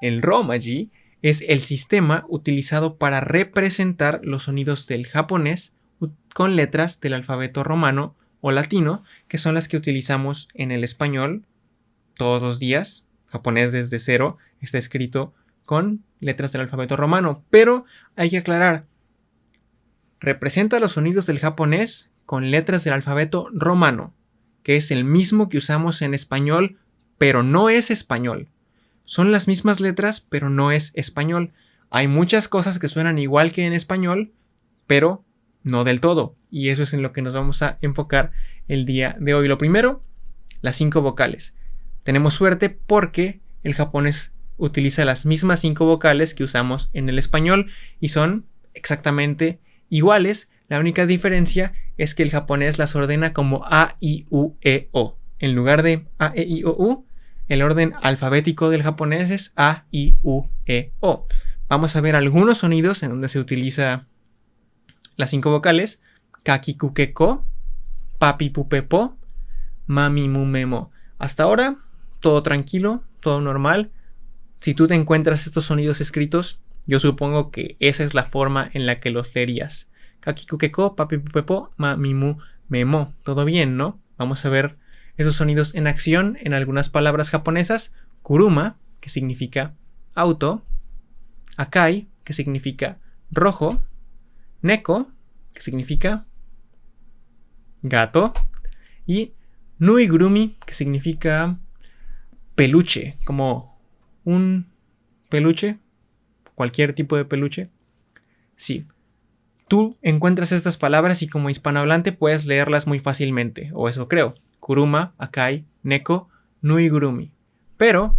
El Romaji es el sistema utilizado para representar los sonidos del japonés con letras del alfabeto romano o latino, que son las que utilizamos en el español todos los días. Japonés desde cero está escrito con letras del alfabeto romano, pero hay que aclarar, representa los sonidos del japonés con letras del alfabeto romano, que es el mismo que usamos en español, pero no es español. Son las mismas letras, pero no es español. Hay muchas cosas que suenan igual que en español, pero no del todo. Y eso es en lo que nos vamos a enfocar el día de hoy. Lo primero, las 5 vocales. Tenemos suerte porque el japonés utiliza las mismas 5 vocales que usamos en el español y son exactamente iguales. La única diferencia es que el japonés las ordena como A, I, U, E, O. En lugar de A, E, I, O, U, el orden alfabético del japonés es A, I, U, E, O. Vamos a ver algunos sonidos en donde se utiliza las 5 vocales. Kaki, ku, ke, ko, papi, pu, pe, po, mami, mu, me, mo. Hasta ahora, todo tranquilo, todo normal. Si tú te encuentras estos sonidos escritos, yo supongo que esa es la forma en la que los leerías. Kaki, ku, ke, ko, papi, pu, pe, po, mami, mu, me, mo. Todo bien, ¿no? Vamos a ver esos sonidos en acción en algunas palabras japonesas. Kuruma, que significa auto. Akai, que significa rojo. Neko, que significa gato. Y nuigurumi, que significa peluche, como un peluche, cualquier tipo de peluche. Sí. Tú encuentras estas palabras y como hispanohablante puedes leerlas muy fácilmente, o eso creo. Kuruma, Akai, Neko, nuigurumi. Pero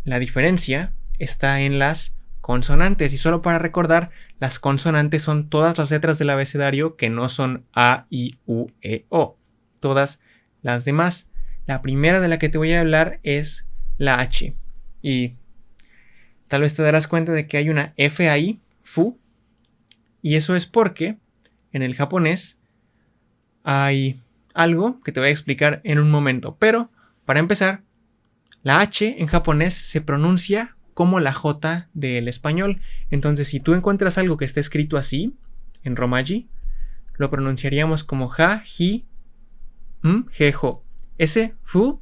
la diferencia está en las consonantes. Y solo para recordar, las consonantes son todas las letras del abecedario que no son A, I, U, E, O. Todas las demás. La primera de la que te voy a hablar es la H. Y tal vez te darás cuenta de que hay una F ahí, fu. Y eso es porque en el japonés hay algo que te voy a explicar en un momento. Pero, para empezar, la H en japonés se pronuncia como la J del español. Entonces, si tú encuentras algo que esté escrito así, en Romaji, lo pronunciaríamos como ja, ji, je, jo. Ese fu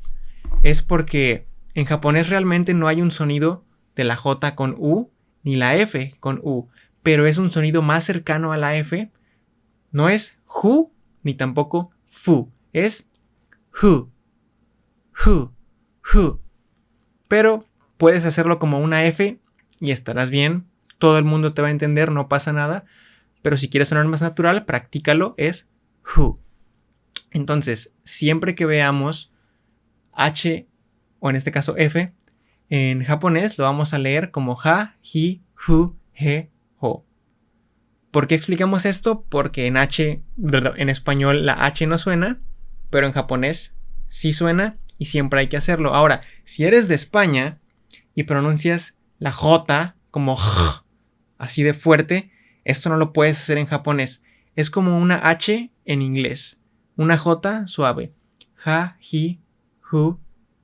es porque en japonés realmente no hay un sonido de la J con U, ni la F con U, pero es un sonido más cercano a la F. No es ju, ni tampoco fu, es hu, hu, hu. Pero puedes hacerlo como una F y estarás bien. Todo el mundo te va a entender, no pasa nada. Pero si quieres sonar más natural, practícalo, es hu. Entonces, siempre que veamos H, o en este caso F, en japonés lo vamos a leer como ja, ji, hu, je, ho. ¿Por qué explicamos esto? Porque en español la H no suena, pero en japonés sí suena y siempre hay que hacerlo. Ahora, si eres de España y pronuncias la J como j, así de fuerte, esto no lo puedes hacer en japonés. Es como una H en inglés. Una J suave. Ja, ji, hu,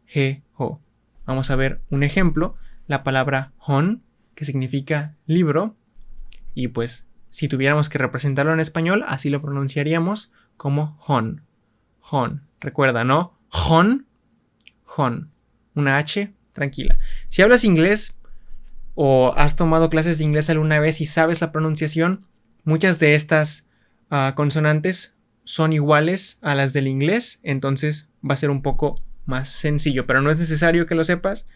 je, ho. Vamos a ver un ejemplo. La palabra hon, que significa libro. Y pues, si tuviéramos que representarlo en español, así lo pronunciaríamos como hon. Hon. Recuerda, ¿no? Hon. Hon. Una H tranquila. Si hablas inglés o has tomado clases de inglés alguna vez y sabes la pronunciación, muchas de estas consonantes son iguales a las del inglés, entonces va a ser un poco más sencillo, pero no es necesario que lo sepas.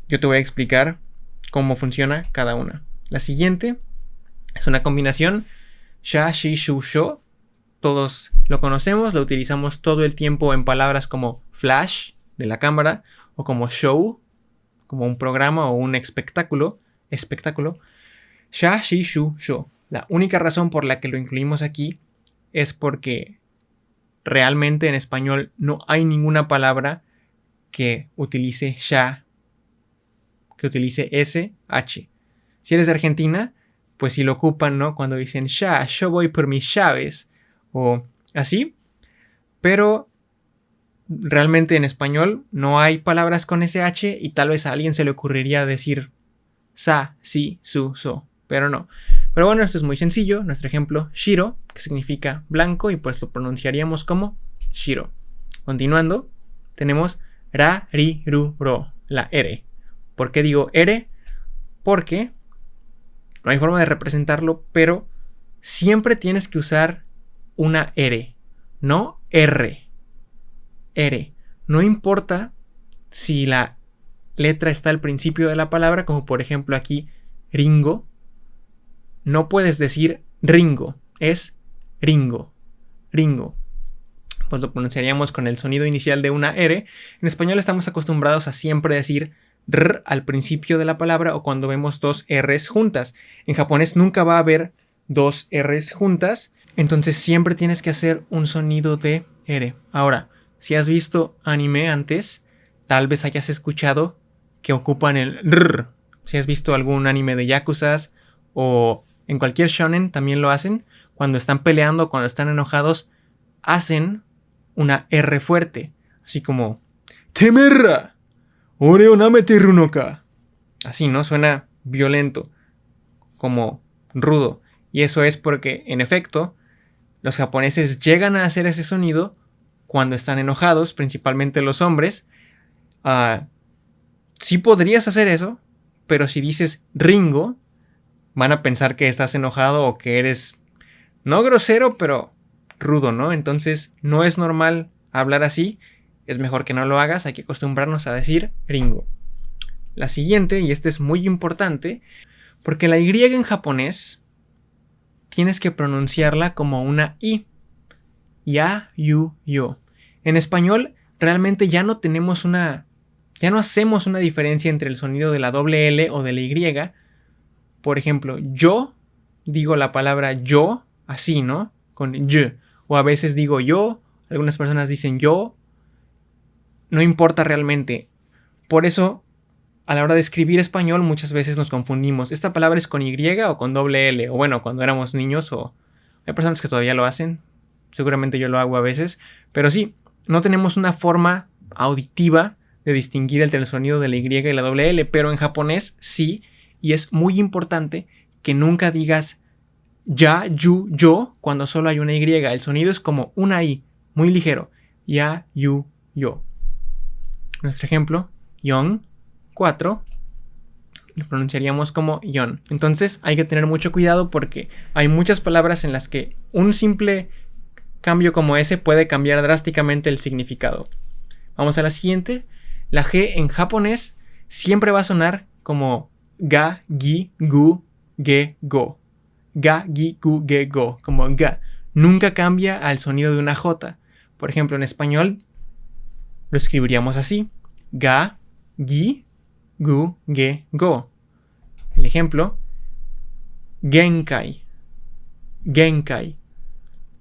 Yo te voy a explicar cómo funciona cada una. La siguiente es una combinación sha, shi, shu, sho. Todos lo conocemos, lo utilizamos todo el tiempo en palabras como flash de la cámara o como show, como un programa o un espectáculo. Sha, shi, shu, sho. La única razón por la que lo incluimos aquí es porque realmente en español no hay ninguna palabra que utilice sha, que utilice sh. Si eres de Argentina, pues sí lo ocupan, ¿no? Cuando dicen sha, yo voy por mis llaves o así. Pero realmente en español no hay palabras con sh y tal vez a alguien se le ocurriría decir sa, si, su, so. Pero no. Pero bueno, esto es muy sencillo. Nuestro ejemplo, shiro, que significa blanco, y pues lo pronunciaríamos como shiro. Continuando, tenemos ra, ri, ru, ro, la R. ¿Por qué digo R? Porque no hay forma de representarlo, pero siempre tienes que usar una R, no R. R. No importa si la letra está al principio de la palabra, como por ejemplo aquí Ringo. No puedes decir Ringo, es Ringo. Ringo. Pues lo pronunciaríamos con el sonido inicial de una R. En español estamos acostumbrados a siempre decir R al principio de la palabra o cuando vemos dos R's juntas. En japonés nunca va a haber dos R's juntas, entonces siempre tienes que hacer un sonido de R. Ahora, si has visto anime antes, tal vez hayas escuchado que ocupan el R. Si has visto algún anime de yakuzas o en cualquier shonen también lo hacen. Cuando están peleando, cuando están enojados, hacen una R fuerte. Así como Temerra, ore o namete runoka. Así, ¿no? Suena violento, como rudo. Y eso es porque, en efecto, los japoneses llegan a hacer ese sonido cuando están enojados, principalmente los hombres. Sí podrías hacer eso, pero si dices Ringo, van a pensar que estás enojado o que eres, no grosero, pero rudo, ¿no? Entonces no es normal hablar así, es mejor que no lo hagas, hay que acostumbrarnos a decir Ringo. La siguiente, y esta es muy importante, porque la Y en japonés tienes que pronunciarla como una I. Ya, yu, yo. En español realmente ya no hacemos una diferencia entre el sonido de la doble L o de la Y. Por ejemplo, yo digo la palabra yo así, ¿no? Con y. O a veces digo yo, algunas personas dicen yo. No importa realmente. Por eso, a la hora de escribir español muchas veces nos confundimos. ¿Esta palabra es con Y o con doble L? O bueno, cuando éramos niños, o hay personas que todavía lo hacen. Seguramente yo lo hago a veces. Pero sí, no tenemos una forma auditiva de distinguir entre el sonido de la Y y la doble L. Pero en japonés sí. Y es muy importante que nunca digas ya, yu, yo cuando solo hay una Y. El sonido es como una I, muy ligero. Ya, yu, yo. Nuestro ejemplo, yon, 4. Lo pronunciaríamos como yon. Entonces hay que tener mucho cuidado porque hay muchas palabras en las que un simple cambio como ese puede cambiar drásticamente el significado. Vamos a la siguiente. La G en japonés siempre va a sonar como ga, gi, gu, ge, go. Ga, gi, gu, ge, go. Como ga. Nunca cambia al sonido de una J. Por ejemplo, en español lo escribiríamos así. Ga, gi, gu, ge, go. El ejemplo. Genkai. Genkai.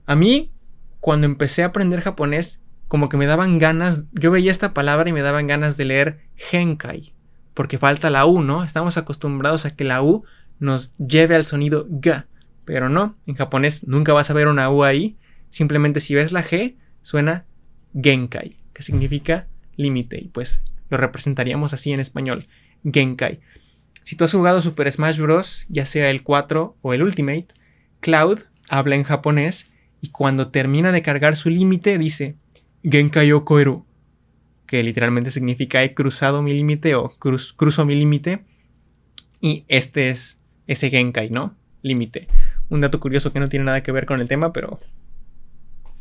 A mí, cuando empecé a aprender japonés, como que me daban ganas, yo veía esta palabra y me daban ganas de leer genkai. Porque falta la U, ¿no? Estamos acostumbrados a que la U nos lleve al sonido G. Pero no, en japonés nunca vas a ver una U ahí. Simplemente si ves la G, suena Genkai, que significa límite. Y pues lo representaríamos así en español, Genkai. Si tú has jugado Super Smash Bros., ya sea el 4 o el Ultimate, Cloud habla en japonés y cuando termina de cargar su límite dice Genkai o koeru, que literalmente significa he cruzado mi límite o cruzo mi límite. Y este es ese Genkai, ¿no? Límite. Un dato curioso que no tiene nada que ver con el tema, pero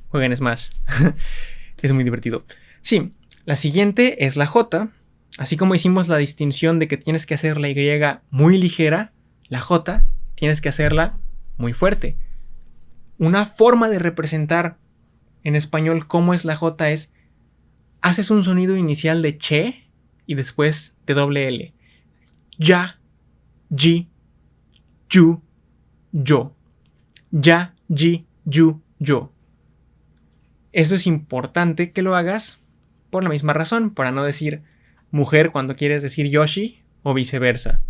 jueguen Smash. Es muy divertido. Sí, la siguiente es la J. Así como hicimos la distinción de que tienes que hacer la Y muy ligera, la J tienes que hacerla muy fuerte. Una forma de representar en español cómo es la J es haces un sonido inicial de che y después de doble L. Ya, ji, yu, yo. Ya, ji, yu, yo. Esto es importante que lo hagas por la misma razón, para no decir mujer cuando quieres decir yoshi o viceversa.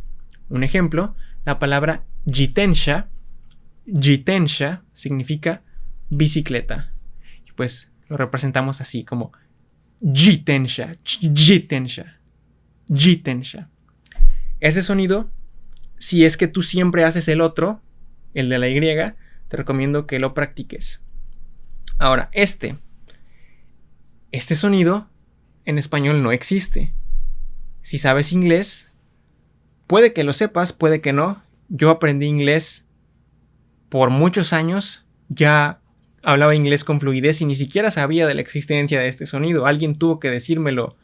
Un ejemplo, la palabra jitensha. Jitensha significa bicicleta. Y pues lo representamos así como jitensha, jitensha, jitensha. Ese sonido si es que tú siempre haces el otro, el de la Y, te recomiendo que lo practiques. Ahora, este sonido en español no existe. Si sabes inglés, puede que lo sepas, puede que no. Yo aprendí inglés por muchos años, ya hablaba inglés con fluidez y ni siquiera sabía de la existencia de este sonido. Alguien tuvo que decírmelo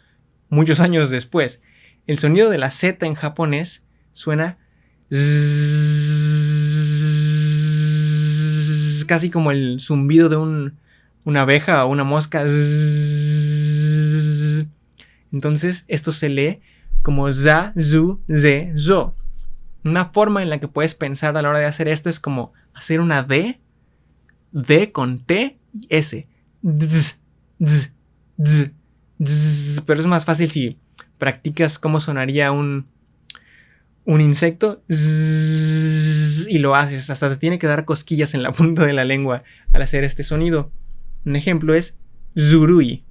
muchos años después. El sonido de la Z en japonés suena zzz, casi como el zumbido de una abeja o una mosca. Zzz. Entonces esto se lee como za, zu, ze, zo. Una forma en la que puedes pensar a la hora de hacer esto es como hacer una D con T y S. Dz, dz, dz, dz. Pero es más fácil si practicas cómo sonaría un insecto y lo haces. Hasta te tiene que dar cosquillas en la punta de la lengua al hacer este sonido. Un ejemplo es zurui.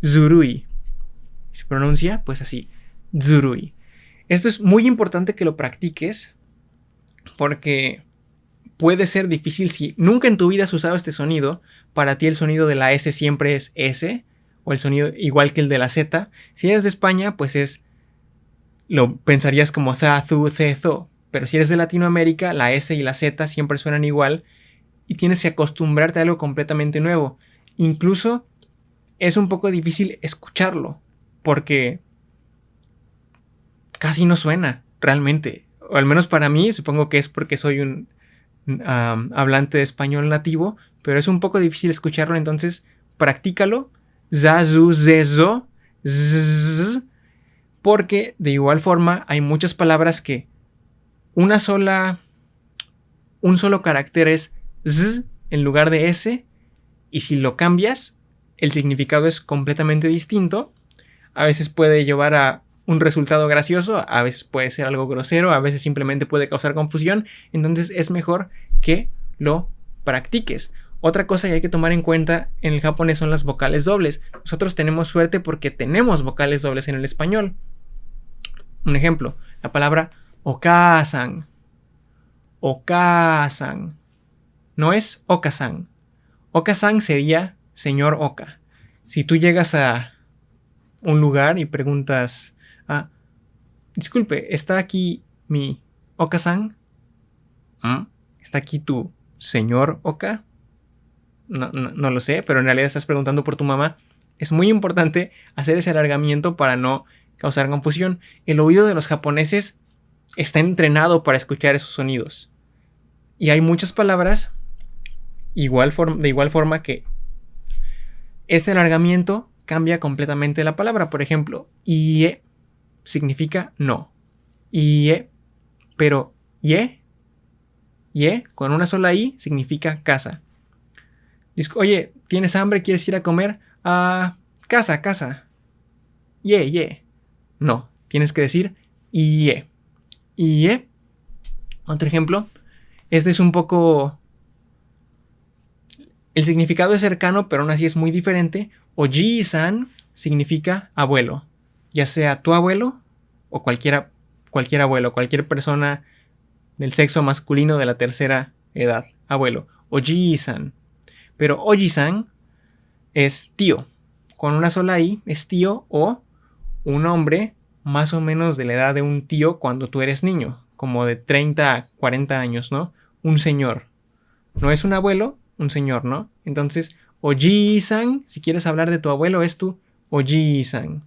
Zurui. Se pronuncia pues así. Zurui. Esto es muy importante que lo practiques porque puede ser difícil si nunca en tu vida has usado este sonido. Para ti el sonido de la S siempre es S o el sonido igual que el de la Z. Si eres de España, pues lo pensarías como za, zu, ce, zo. Pero si eres de Latinoamérica, la S y la Z siempre suenan igual y tienes que acostumbrarte a algo completamente nuevo. Incluso es un poco difícil escucharlo porque casi no suena realmente. O al menos para mí, supongo que es porque soy un hablante de español nativo, pero es un poco difícil escucharlo, entonces practícalo. Za, zu, ze, zo, zzz, porque de igual forma hay muchas palabras que un solo carácter es z en lugar de s, y si lo cambias, el significado es completamente distinto. A veces puede llevar a un resultado gracioso, a veces puede ser algo grosero, a veces simplemente puede causar confusión, entonces es mejor que lo practiques. Otra cosa que hay que tomar en cuenta en el japonés son las vocales dobles. Nosotros tenemos suerte porque tenemos vocales dobles en el español. Un ejemplo, la palabra oka-san. Oka-san. No es oka-san. Oka-san sería señor Oka. Si tú llegas a un lugar y preguntas, disculpe, ¿está aquí mi Oka-san? ¿Está aquí tu señor Oka? No lo sé, pero en realidad estás preguntando por tu mamá. Es muy importante hacer ese alargamiento para no causar confusión. El oído de los japoneses está entrenado para escuchar esos sonidos. Y hay muchas palabras de igual forma que este alargamiento cambia completamente la palabra. Por ejemplo, ie significa no. Ie, pero ye con una sola i significa casa. Oye, ¿tienes hambre? ¿Quieres ir a comer? Casa. Ye. No, tienes que decir ie. Ie. Otro ejemplo. Este es un poco... El significado es cercano, pero aún así es muy diferente. Oji-san significa abuelo. Ya sea tu abuelo o cualquier abuelo, cualquier persona del sexo masculino de la tercera edad. Abuelo. Oji-san. Pero Oji-san es tío. Con una sola i es tío o un hombre más o menos de la edad de un tío cuando tú eres niño. Como de 30 a 40 años, ¿no? Un señor. No es un abuelo, un señor, ¿no? Entonces, Oji-san, si quieres hablar de tu abuelo, es tu Oji-san.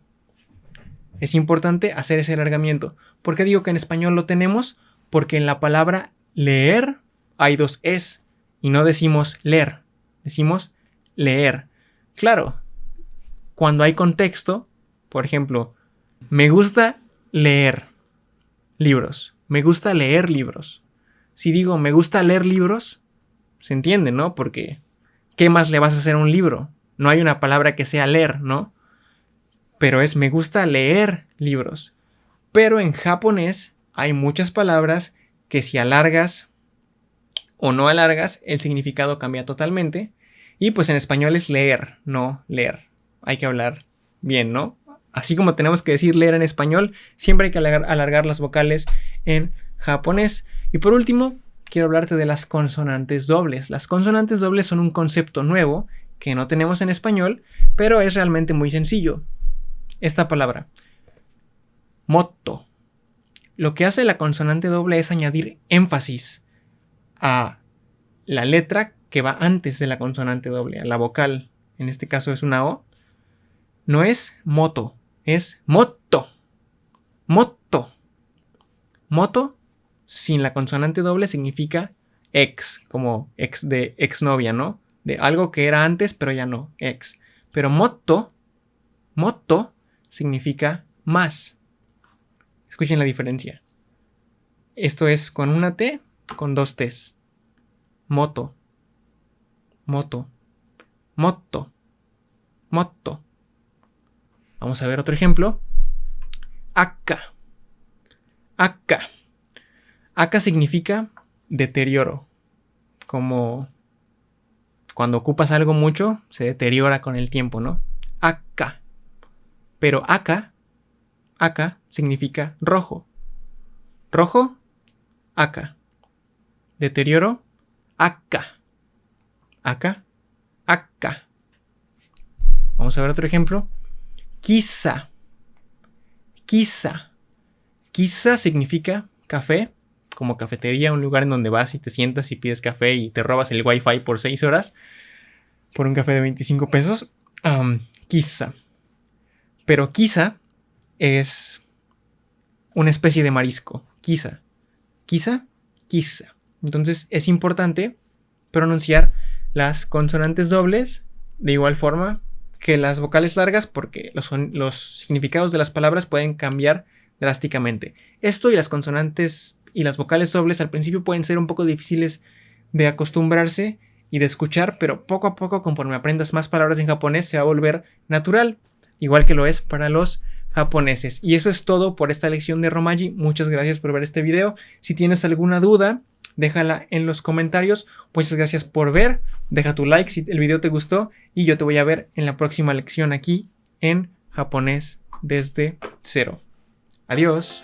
Es importante hacer ese alargamiento. ¿Por qué digo que en español lo tenemos? Porque en la palabra leer hay dos es y no decimos leer, decimos leer. Claro, cuando hay contexto, por ejemplo, me gusta leer libros. Me gusta leer libros. Si digo me gusta leer libros, se entiende, ¿no? Porque ¿qué más le vas a hacer a un libro? No hay una palabra que sea leer, ¿no? Pero es me gusta leer libros. Pero en japonés hay muchas palabras que si alargas o no alargas, el significado cambia totalmente. Y pues en español es leer, no leer. Hay que hablar bien, ¿no? Así como tenemos que decir leer en español, siempre hay que alargar las vocales en japonés. Y por último, quiero hablarte de las consonantes dobles. Las consonantes dobles son un concepto nuevo que no tenemos en español, pero es realmente muy sencillo. Esta palabra, motto. Lo que hace la consonante doble es añadir énfasis a la letra que va antes de la consonante doble, a la vocal. En este caso es una O. No es moto, es motto. Motto. Moto sin la consonante doble significa ex, como ex de exnovia, ¿no? De algo que era antes, pero ya no, ex. Pero motto significa más. Escuchen la diferencia. Esto es con una T, con dos T's. Moto. Moto. Motto. Motto. Vamos a ver otro ejemplo. Aka. Aka. Aka significa deterioro. Como cuando ocupas algo mucho, se deteriora con el tiempo, ¿no? Aka. Pero aka significa rojo. Rojo, aka. Deterioro, aka. Aka, aka. Vamos a ver otro ejemplo. Kisa. Kisa. Kisa significa café, como cafetería, un lugar en donde vas y te sientas y pides café y te robas el wifi por 6 horas por un café de 25 pesos. Kisa. Pero kisa es una especie de marisco. Kisa. Kisa, kisa. Entonces es importante pronunciar las consonantes dobles de igual forma que las vocales largas, porque los significados de las palabras pueden cambiar drásticamente. Esto y las consonantes y las vocales dobles al principio pueden ser un poco difíciles de acostumbrarse y de escuchar, pero poco a poco, conforme aprendas más palabras en japonés, se va a volver natural, igual que lo es para los japoneses. Y eso es todo por esta lección de Romaji. Muchas gracias por ver este video. Si tienes alguna duda, déjala en los comentarios. Muchas gracias por ver. Deja tu like si el video te gustó y yo te voy a ver en la próxima lección aquí en Japonés desde cero. Adiós.